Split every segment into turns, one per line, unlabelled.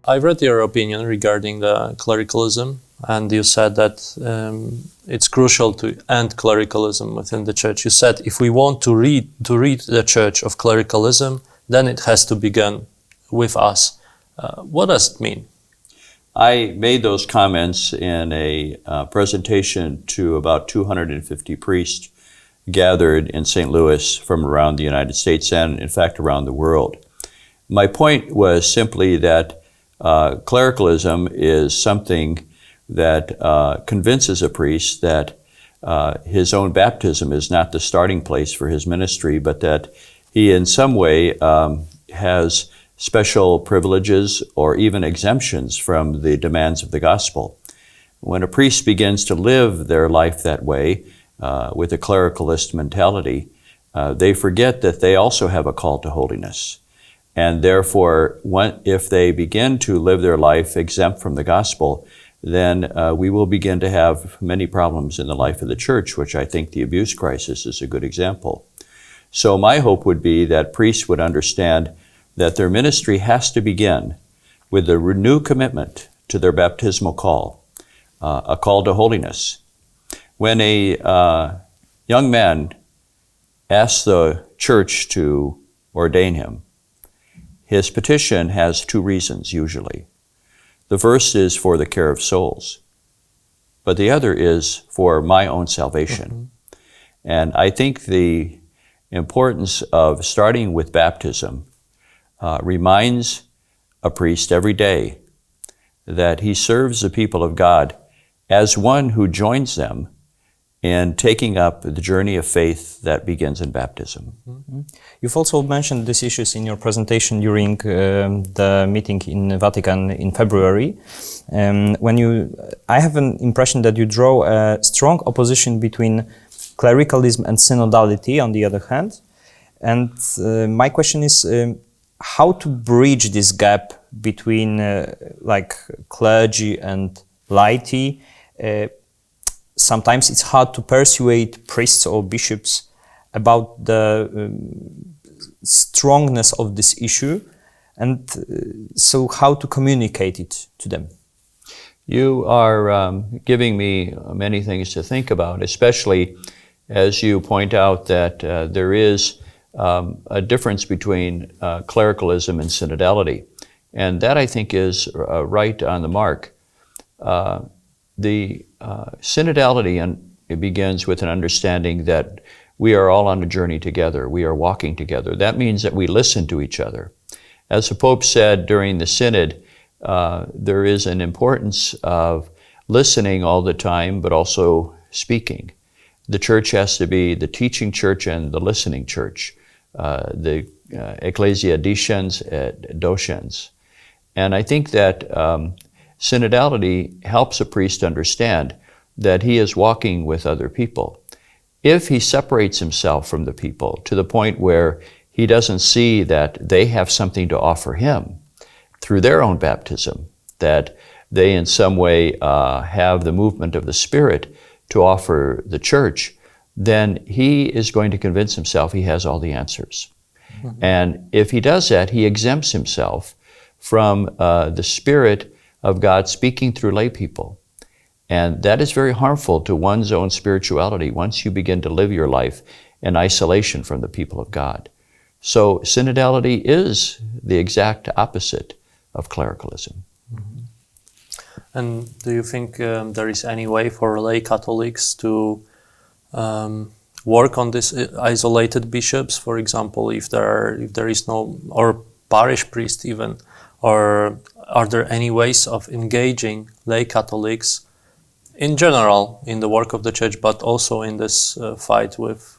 I read your opinion regarding the clericalism, and you said that it's crucial to end clericalism within the church. You said if we want to rid the church of clericalism, then it has to begin with us. What does it mean?
I made those comments in a presentation to about 250 priests gathered in St. Louis from around the United States and, in fact, around the world. My point was simply that clericalism is something that convinces a priest that his own baptism is not the starting place for his ministry, but that he in some way has special privileges or even exemptions from the demands of the gospel. When a priest begins to live their life that way, with a clericalist mentality, they forget that they also have a call to holiness. And therefore, if they begin to live their life exempt from the gospel, then we will begin to have many problems in the life of the church, which I think the abuse crisis is a good example. So my hope would be that priests would understand that their ministry has to begin with a renewed commitment to their baptismal call, a call to holiness. When a young man asks the church to ordain him, his petition has two reasons usually. The first is for the care of souls, but the other is for my own salvation. Mm-hmm. And I think the importance of starting with baptism reminds a priest every day that he serves the people of God as one who joins them in taking up the journey of faith that begins in baptism.
Mm-hmm. You've also mentioned these issues in your presentation during the meeting in Vatican in February. I have an impression that you draw a strong opposition between clericalism and synodality on the other hand. And my question is how to bridge this gap between clergy and laity. Sometimes it's hard to persuade priests or bishops about the strongness of this issue, and so how to communicate it to them.
You are giving me many things to think about, especially as you point out that there is a difference between clericalism and synodality, and that I think is right on the mark. The synodality, it begins with an understanding that we are all on a journey together. We are walking together. That means that we listen to each other. As the Pope said during the Synod, there is an importance of listening all the time, but also speaking. The church has to be the teaching church and the listening church, the ecclesia dicens et docens. And I think that synodality helps a priest understand that he is walking with other people. If he separates himself from the people to the point where he doesn't see that they have something to offer him through their own baptism, that they in some way have the movement of the Spirit to offer the church, then he is going to convince himself he has all the answers. Mm-hmm. And if he does that, he exempts himself from the Spirit of God speaking through lay people. And that is very harmful to one's own spirituality once you begin to live your life in isolation from the people of God. So synodality is the exact opposite of clericalism.
Mm-hmm. And do you think there is any way for lay Catholics to work on this isolated bishops, for example, if there is no, or parish priest even, or are there any ways of engaging lay Catholics in general in the work of the church, but also in this fight with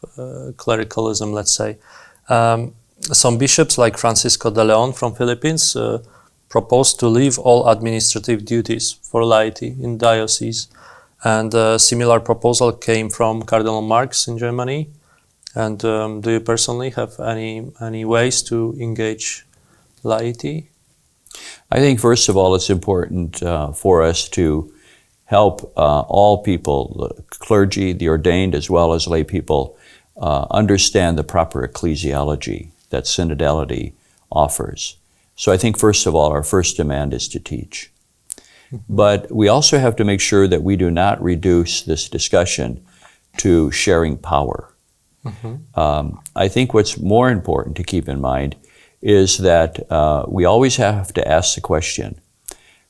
clericalism, let's say? Some bishops like Francisco de Leon from Philippines proposed to leave all administrative duties for laity in diocese. And a similar proposal came from Cardinal Marx in Germany. And do you personally have any ways to engage laity?
I think, first of all, it's important for us to help all people, the clergy, the ordained, as well as lay people, understand the proper ecclesiology that synodality offers. So I think, first of all, our first demand is to teach. But we also have to make sure that we do not reduce this discussion to sharing power. I think what's more important to keep in mind is that we always have to ask the question,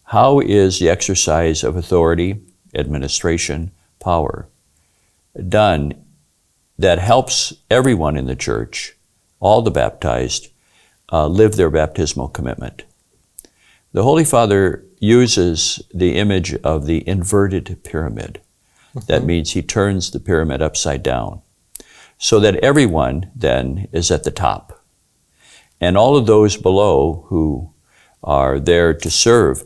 how is the exercise of authority, administration, power done that helps everyone in the church, all the baptized, live their baptismal commitment? The Holy Father uses the image of the inverted pyramid. That means he turns the pyramid upside down, so that everyone then is at the top. And all of those below who are there to serve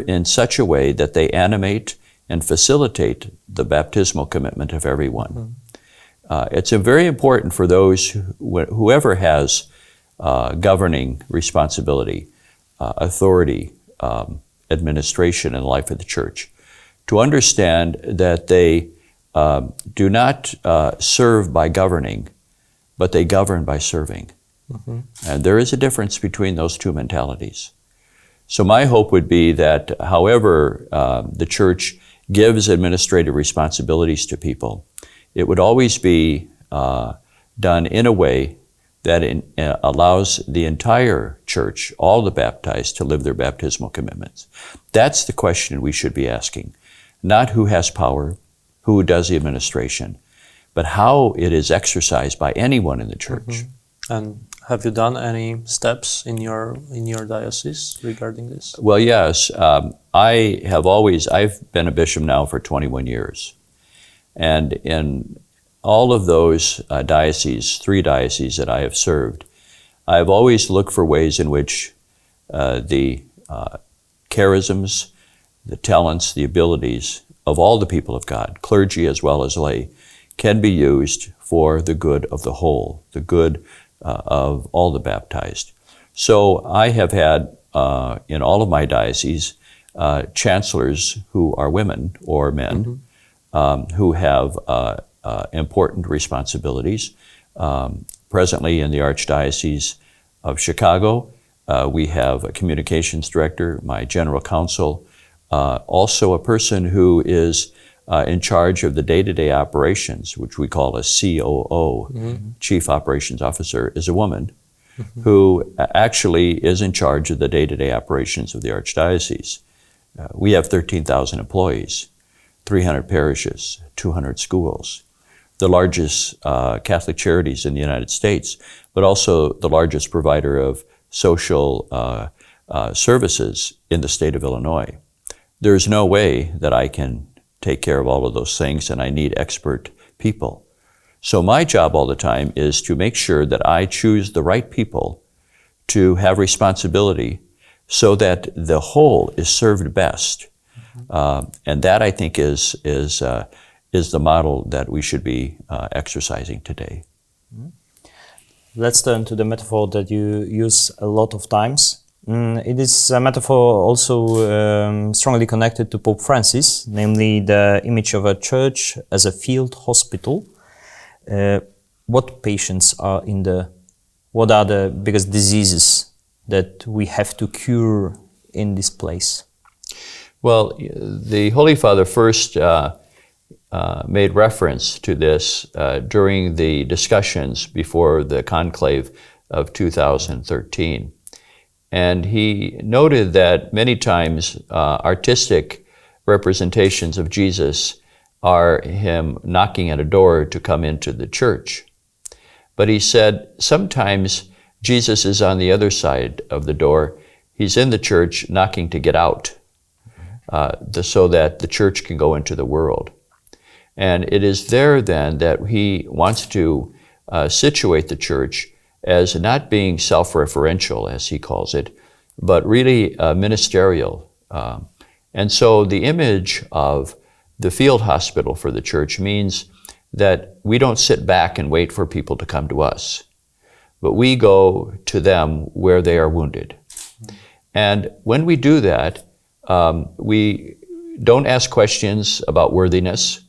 in such a way that they animate and facilitate the baptismal commitment of everyone. It's very important for those, whoever has governing responsibility, authority, administration in the life of the church, to understand that they do not serve by governing, but they govern by serving. And there is a difference between those two mentalities. So my hope would be that however the church gives administrative responsibilities to people, it would always be done in a way that allows the entire church, all the baptized, to live their baptismal commitments. That's the question we should be asking. Not who has power, who does the administration, but how it is exercised by anyone in the church.
And have you done any steps in your diocese regarding this?
Well, yes. I've been a bishop now for 21 years. And in all of those dioceses, 3 dioceses that I have served, I've always looked for ways in which the charisms, the talents, the abilities of all the people of God, clergy as well as lay, can be used for the good of the whole, the good of all the baptized. So I have had in all of my dioceses chancellors who are women or men who have important responsibilities. Presently in the Archdiocese of Chicago, we have a communications director, my general counsel, also a person who is in charge of the day-to-day operations, which we call a COO, Chief Operations Officer, is a woman who actually is in charge of the day-to-day operations of the Archdiocese. We have 13,000 employees, 300 parishes, 200 schools, the largest Catholic charities in the United States, but also the largest provider of social services in the state of Illinois. There's no way that I can take care of all of those things, and I need expert people. So my job all the time is to make sure that I choose the right people to have responsibility so that the whole is served best. And that, I think, is the model that we should be exercising today.
Let's turn to the metaphor that you use a lot of times. It is a metaphor also strongly connected to Pope Francis, namely the image of a church as a field hospital. What patients are what are the biggest diseases that we have to cure in this place?
Well, the Holy Father first made reference to this during the discussions before the conclave of 2013. And he noted that many times artistic representations of Jesus are him knocking at a door to come into the church. But he said sometimes Jesus is on the other side of the door. He's in the church knocking to get out so that the church can go into the world. And it is there then that he wants to situate the church as not being self-referential, as he calls it, but really ministerial. And so the image of the field hospital for the church means that we don't sit back and wait for people to come to us, but we go to them where they are wounded. And when we do that, we don't ask questions about worthiness,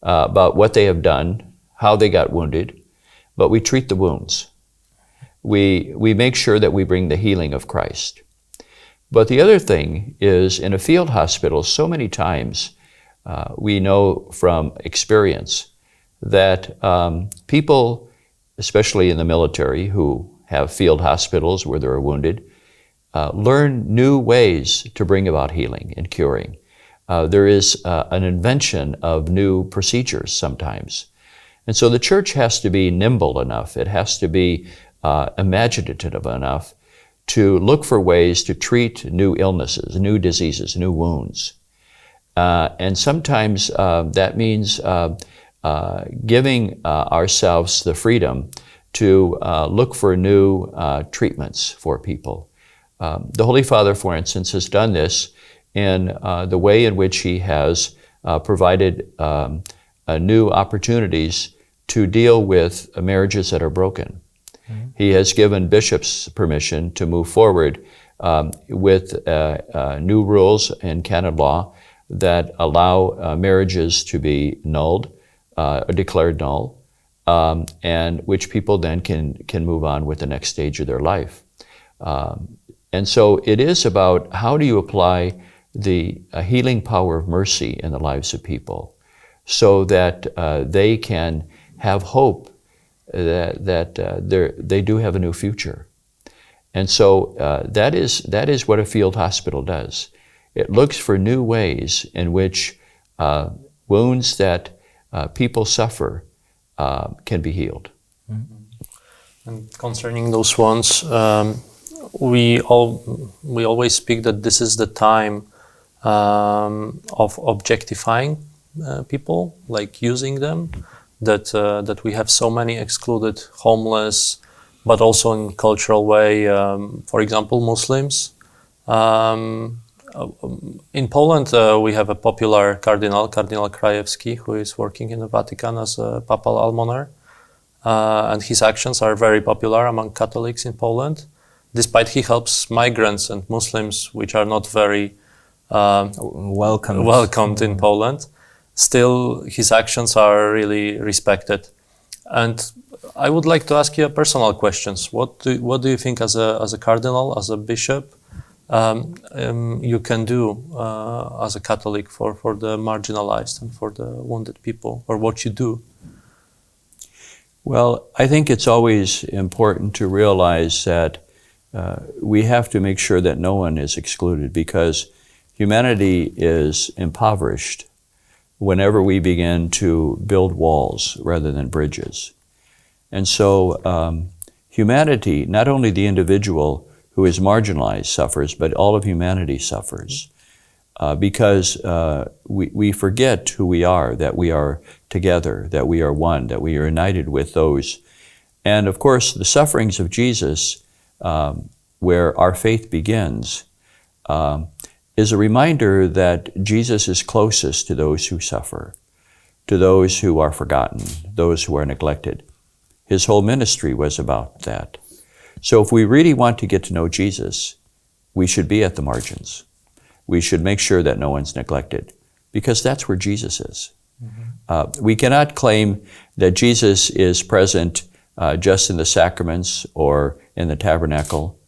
about what they have done, how they got wounded, but we treat the wounds. we make sure that we bring the healing of Christ. But the other thing is, in a field hospital, so many times we know from experience that people, especially in the military, who have field hospitals where there are wounded, learn new ways to bring about healing and curing. There is an invention of new procedures sometimes. And so the church has to be nimble enough, it has to be imaginative enough to look for ways to treat new illnesses, new diseases, new wounds. And sometimes that means giving ourselves the freedom to look for new treatments for people. The Holy Father, for instance, has done this in the way in which he has provided new opportunities to deal with marriages that are broken. He has given bishops permission to move forward with new rules in canon law that allow marriages to be nulled, declared null, and which people then can move on with the next stage of their life. And so it is about how do you apply the healing power of mercy in the lives of people so that they can have hope that they do have a new future. And so that is what a field hospital does. It looks for new ways in which wounds that people suffer can be healed.
And concerning those wounds, we always speak that this is the time of objectifying people, like using them. That we have so many excluded, homeless, but also in cultural way, for example, Muslims. In Poland, we have a popular Kardynał Krajewski, who is working in the Vatican as a papal almoner, and his actions are very popular among Catholics in Poland, despite he helps migrants and Muslims, which are not very welcomed in Poland. Still, his actions are really respected. And I would like to ask you a personal questions. What do you think as a cardinal, as a bishop, you can do as a Catholic for the marginalized and for the wounded people, or what you do?
Well, I think it's always important to realize that we have to make sure that no one is excluded, because humanity is impoverished whenever we begin to build walls rather than bridges. And so humanity, not only the individual who is marginalized suffers, but all of humanity suffers because we forget who we are, that we are together, that we are one, that we are united with those. And of course, the sufferings of Jesus, where our faith begins, is a reminder that Jesus is closest to those who suffer, to those who are forgotten, those who are neglected. His whole ministry was about that. So if we really want to get to know Jesus, we should be at the margins. We should make sure that no one's neglected, because that's where Jesus is. Mm-hmm. We cannot claim that Jesus is present just in the sacraments or in the tabernacle.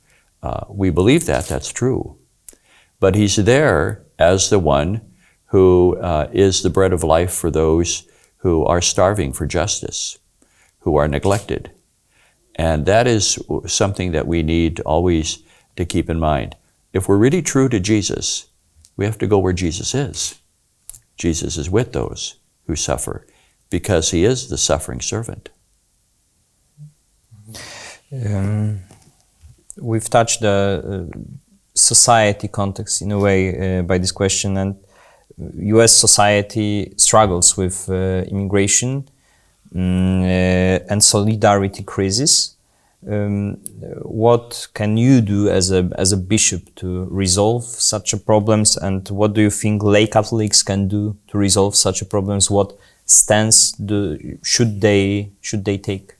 We believe that, that's true. But he's there as the one who is the bread of life for those who are starving for justice, who are neglected. And that is something that we need always to keep in mind. If we're really true to Jesus, we have to go where Jesus is. Jesus is with those who suffer because he is the suffering servant.
We've touched the society context in a way by this question, and US society struggles with immigration and solidarity crisis. What can you do as a bishop to resolve such a problems, and what do you think lay Catholics can do to resolve such a problems? What stance should they take?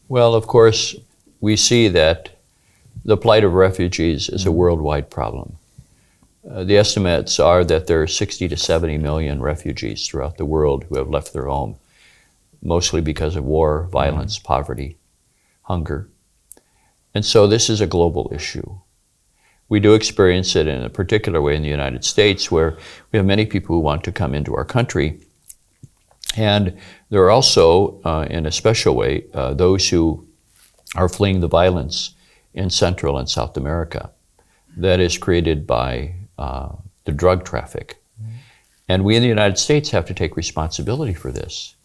Well,
of course, we see that the plight of refugees is a worldwide problem. The estimates are that there are 60 to 70 million refugees throughout the world who have left their home, mostly because of war, violence, poverty, hunger. And so this is a global issue. We do experience it in a particular way in the United States, where we have many people who want to come into our country. And there are also, in a special way, those who are fleeing the violence in Central and South America that is created by the drug traffic. And we in the United States have to take responsibility for this,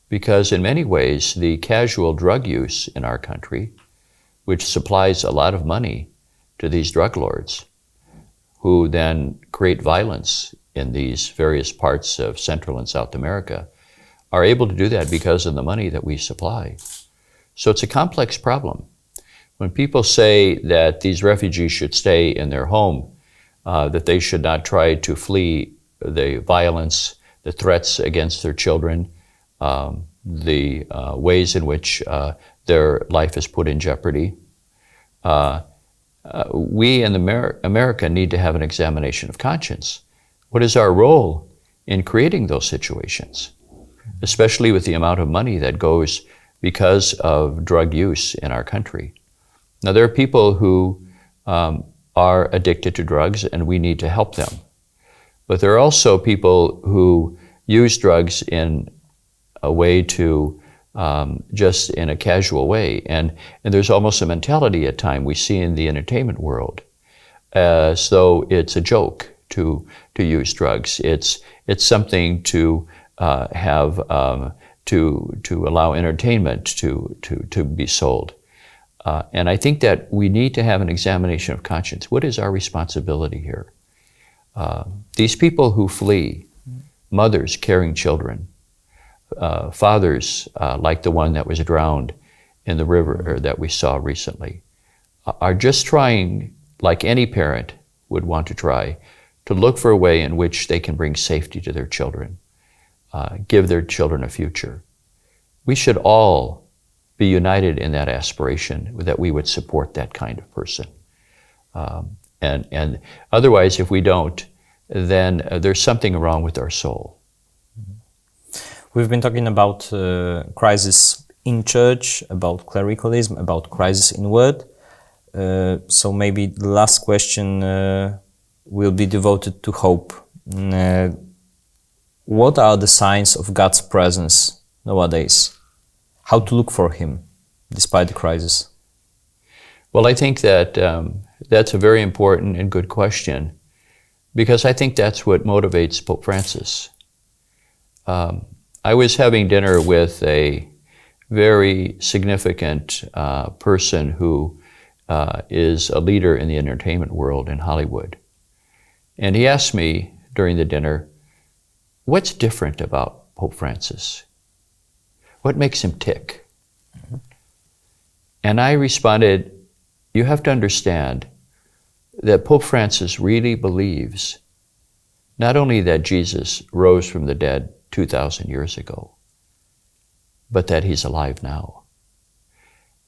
because in many ways the casual drug use in our country, which supplies a lot of money to these drug lords, who then create violence in these various parts of Central and South America, are able to do that because of the money that we supply. So it's a complex problem. When people say that these refugees should stay in their home, that they should not try to flee the violence, the threats against their children, the ways in which their life is put in jeopardy, we in America need to have an examination of conscience. What is our role in creating those situations, especially with the amount of money that goes because of drug use in our country? Now, there are people who are addicted to drugs, and we need to help them. But there are also people who use drugs in a way to just in a casual way. And there's almost a mentality at times we see in the entertainment world as though it's a joke to use drugs. It's something to have to allow entertainment to be sold. And I think that we need to have an examination of conscience. What is our responsibility here? These people who flee, mothers carrying children, fathers like the one that was drowned in the river that we saw recently, are just trying, like any parent would want to try, to look for a way in which they can bring safety to their children, give their children a future. We should all be united in that aspiration, that we would support that kind of person. And otherwise, if we don't, then there's something wrong with our soul.
We've been talking about crisis in church, about clericalism, about crisis in word. So maybe the last question will be devoted to hope. What are the signs of God's presence nowadays? How to look for Him despite the crisis?
Well, I think that that's a very important and good question, because I think that's what motivates Pope Francis. I was having dinner with a very significant person who is a leader in the entertainment world in Hollywood. And he asked me during the dinner, what's different about Pope Francis? What makes him tick? Mm-hmm. And I responded, you have to understand that Pope Francis really believes not only that Jesus rose from the dead 2,000 years ago, but that He's alive now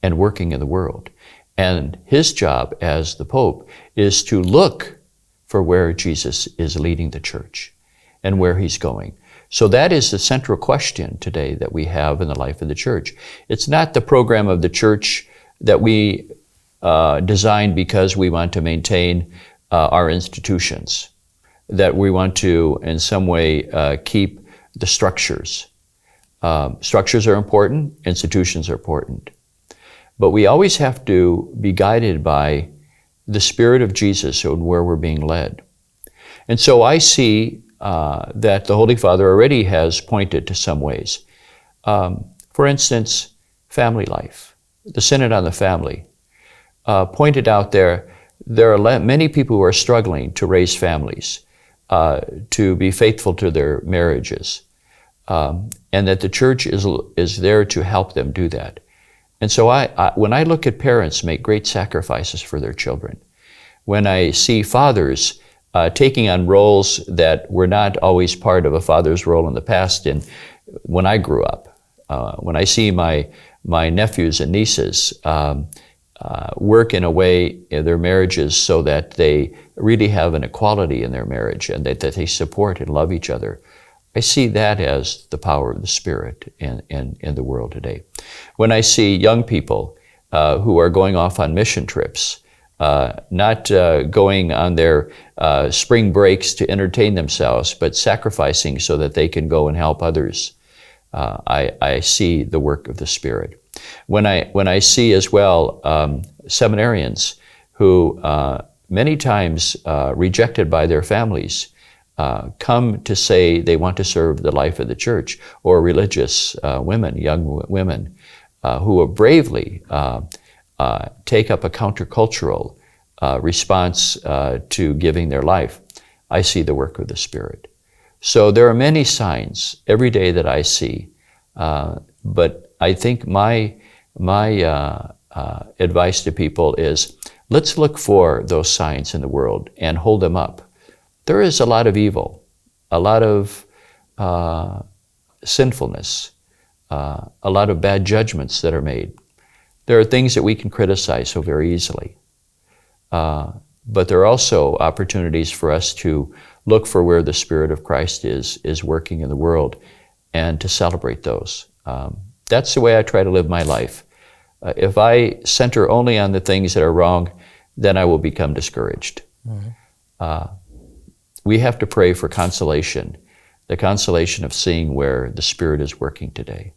and working in the world. And his job as the Pope is to look for where Jesus is leading the church and where He's going. So that is the central question today that we have in the life of the church. It's not the program of the church that we designed because we want to maintain our institutions, that we want to in some way keep the structures. Structures are important, institutions are important. But we always have to be guided by the Spirit of Jesus and where we're being led. And so I see that the Holy Father already has pointed to some ways. For instance, family life. The Synod on the Family pointed out there are many people who are struggling to raise families, to be faithful to their marriages, and that the Church is there to help them do that. And so when I look at parents make great sacrifices for their children, when I see fathers taking on roles that were not always part of a father's role in the past, and when I grew up, when I see my nephews and nieces work in a way in their marriages so that they really have an equality in their marriage and that they support and love each other, I see that as the power of the Spirit in the world today. When I see young people who are going off on mission trips, not going on their spring breaks to entertain themselves, but sacrificing so that they can go and help others. I see the work of the Spirit. When I see as well seminarians who many times rejected by their families come to say they want to serve the life of the church, or religious women, young women, who will bravely take up a countercultural response to giving their life, I see the work of the Spirit. So there are many signs every day that I see, but I think my advice to people is, let's look for those signs in the world and hold them up. There is a lot of evil, a lot of sinfulness, a lot of bad judgments that are made. There are things that we can criticize so very easily. But there are also opportunities for us to look for where the Spirit of Christ is working in the world, and to celebrate those. That's the way I try to live my life. If I center only on the things that are wrong, then I will become discouraged. Mm-hmm. We have to pray for consolation, the consolation of seeing where the Spirit is working today.